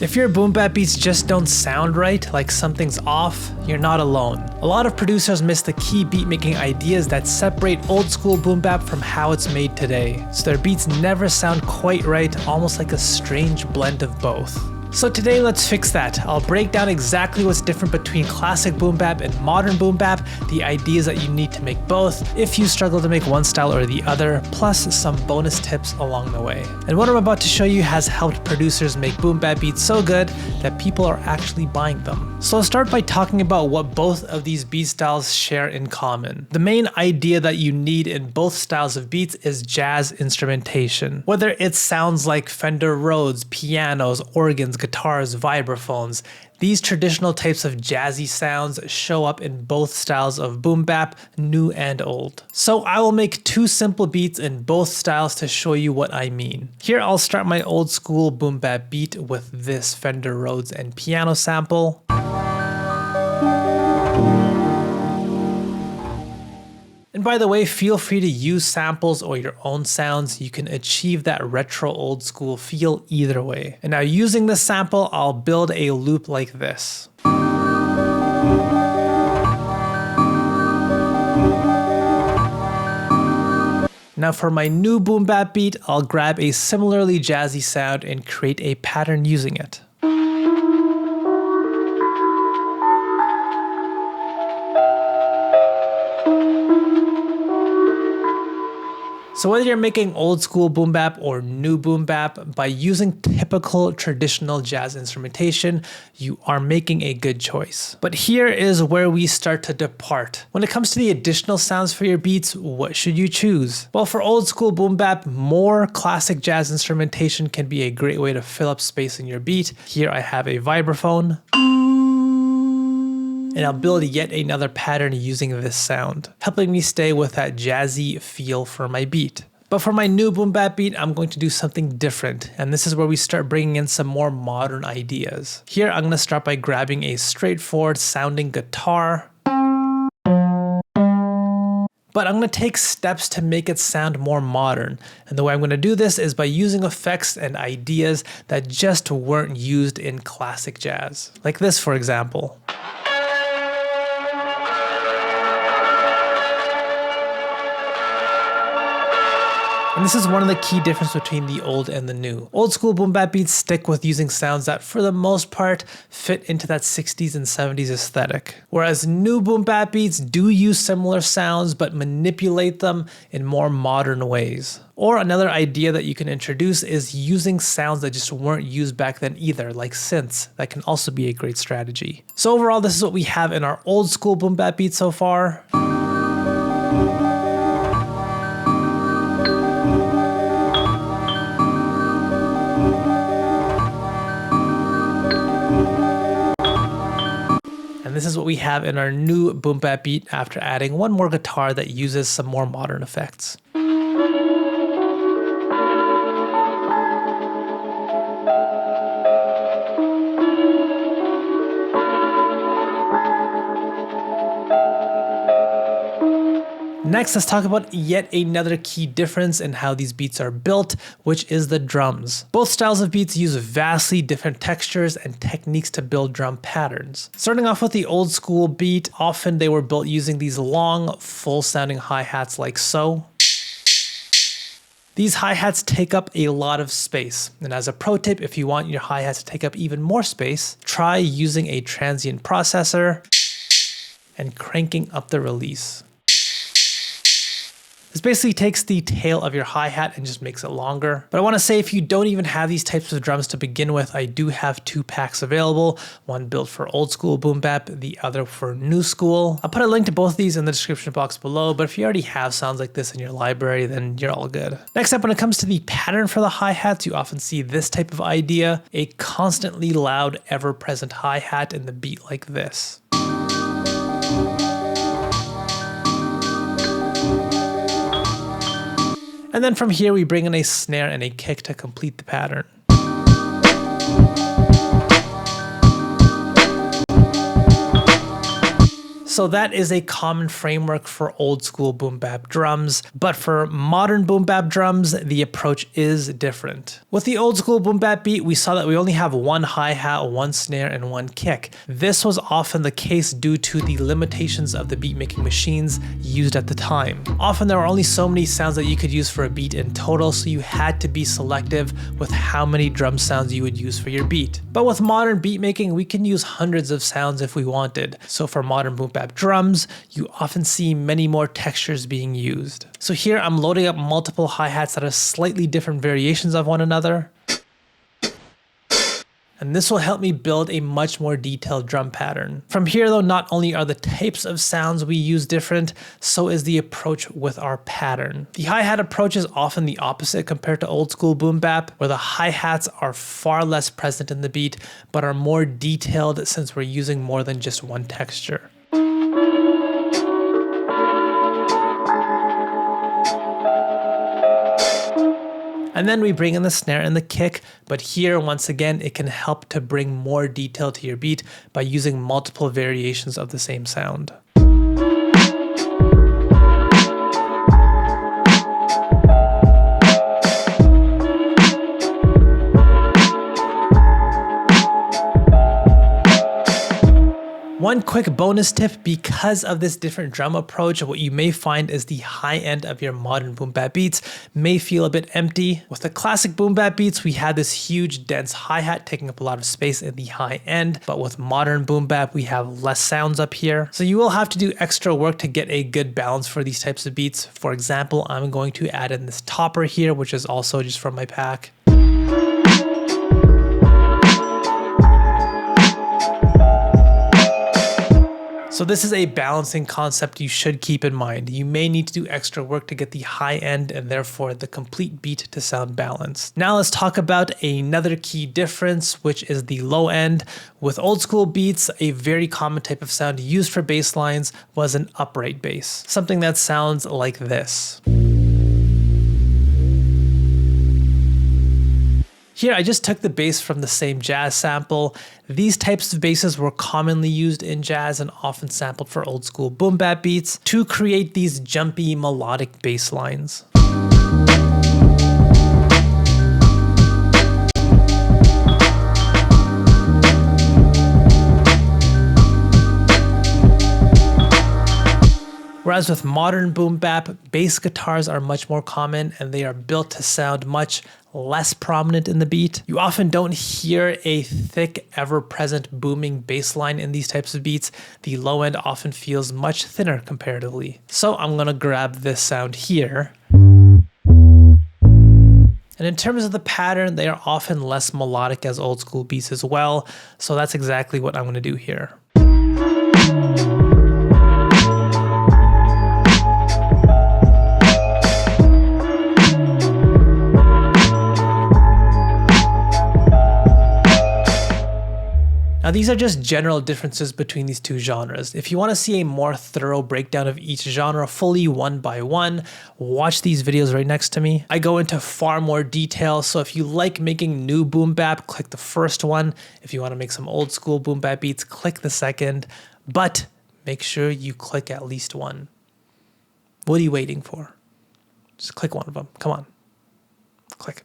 If your boom bap beats just don't sound right, like something's off, you're not alone. A lot of producers miss the key beat making ideas that separate old school boom bap from how it's made today, so their beats never sound quite right, almost like a strange blend of both. So today let's fix that. I'll break down exactly what's different between classic boom bap and modern boom bap, the ideas that you need to make both if you struggle to make one style or the other, plus some bonus tips along the way. And what I'm about to show you has helped producers make boom bap beats so good that people are actually buying them. So I'll start by talking about what both of these beat styles share in common. The main idea that you need in both styles of beats is jazz instrumentation. Whether it sounds like Fender Rhodes, pianos, organs, guitars, vibraphones, these traditional types of jazzy sounds show up in both styles of boom bap, new and old. So I will make two simple beats in both styles to show you what I mean. Here I'll start my old school boom bap beat with this Fender Rhodes and piano sample. And by the way, feel free to use samples or your own sounds. You can achieve that retro old school feel either way. And now using this sample, I'll build a loop like this. Now for my new boom bap beat, I'll grab a similarly jazzy sound and create a pattern using it. So whether you're making old school boom bap or new boom bap, by using typical traditional jazz instrumentation, you are making a good choice. But here is where we start to depart. When it comes to the additional sounds for your beats, what should you choose? Well, for old school boom bap, more classic jazz instrumentation can be a great way to fill up space in your beat. Here I have a vibraphone. And I'll build yet another pattern using this sound, helping me stay with that jazzy feel for my beat. But for my new boom bap beat, I'm going to do something different, and this is where we start bringing in some more modern ideas. Here I'm going to start by grabbing a straightforward sounding guitar, but I'm going to take steps to make it sound more modern. And the way I'm going to do this is by using effects and ideas that just weren't used in classic jazz. Like this, for example. And this is one of the key differences between the old and the new. Old school boom bap beats stick with using sounds that for the most part fit into that 60s and 70s aesthetic. Whereas new boom bap beats do use similar sounds but manipulate them in more modern ways. Or another idea that you can introduce is using sounds that just weren't used back then either, like synths. That can also be a great strategy. So overall, this is what we have in our old school boom bap beat so far. And this is what we have in our new boom bap beat after adding one more guitar that uses some more modern effects. Next, let's talk about yet another key difference in how these beats are built, which is the drums. Both styles of beats use vastly different textures and techniques to build drum patterns. Starting off with the old school beat, often they were built using these long, full sounding hi-hats like so. These hi-hats take up a lot of space, and as a pro tip, if you want your hi-hats to take up even more space, try using a transient processor and cranking up the release. This basically takes the tail of your hi-hat and just makes it longer. But I want to say, if you don't even have these types of drums to begin with, I do have two packs available. One built for old school boom bap, the other for new school. I'll put a link to both of these in the description box below, but if you already have sounds like this in your library, then you're all good. Next up, when it comes to the pattern for the hi-hats, you often see this type of idea, a constantly loud, ever-present hi-hat in the beat like this. And then from here, we bring in a snare and a kick to complete the pattern. So that is a common framework for old school boom bap drums, but for modern boom bap drums, the approach is different. With the old school boom bap beat, we saw that we only have one hi-hat, one snare, and one kick. This was often the case due to the limitations of the beat making machines used at the time. Often there were only so many sounds that you could use for a beat in total, so you had to be selective with how many drum sounds you would use for your beat. But with modern beat making, we can use hundreds of sounds if we wanted. So for modern boom bap drums, you often see many more textures being used. So here I'm loading up multiple hi-hats that are slightly different variations of one another. And this will help me build a much more detailed drum pattern. From here though, not only are the types of sounds we use different, so is the approach with our pattern. The hi-hat approach is often the opposite compared to old school boom bap, where the hi-hats are far less present in the beat, but are more detailed since we're using more than just one texture. And then we bring in the snare and the kick, but here once again it can help to bring more detail to your beat by using multiple variations of the same sound. One quick bonus tip, because of this different drum approach, what you may find is the high end of your modern boom bap beats may feel a bit empty. With the classic boom bap beats, we had this huge dense hi-hat taking up a lot of space in the high end, but with modern boom bap, we have less sounds up here. So you will have to do extra work to get a good balance for these types of beats. For example, I'm going to add in this topper here, which is also just from my pack. So this is a balancing concept you should keep in mind. You may need to do extra work to get the high end and therefore the complete beat to sound balanced. Now let's talk about another key difference, which is the low end. With old school beats, a very common type of sound used for bass lines was an upright bass, something that sounds like this. Here, I just took the bass from the same jazz sample. These types of basses were commonly used in jazz and often sampled for old school boom bap beats to create these jumpy melodic bass lines. Whereas with modern boom bap, bass guitars are much more common and they are built to sound much less prominent in the beat. You often don't hear a thick, ever-present booming bass line in these types of beats. The low end often feels much thinner comparatively. So I'm gonna grab this sound here. And in terms of the pattern, they are often less melodic as old school beats as well. So that's exactly what I'm gonna do here. Now these are just general differences between these two genres. If you want to see a more thorough breakdown of each genre fully one by one, watch these videos right next to me. I go into far more detail, so if you like making new boom bap, click the first one. If you want to make some old school boom bap beats, click the second, but make sure you click at least one. What are you waiting for? Just click one of them, come on, click.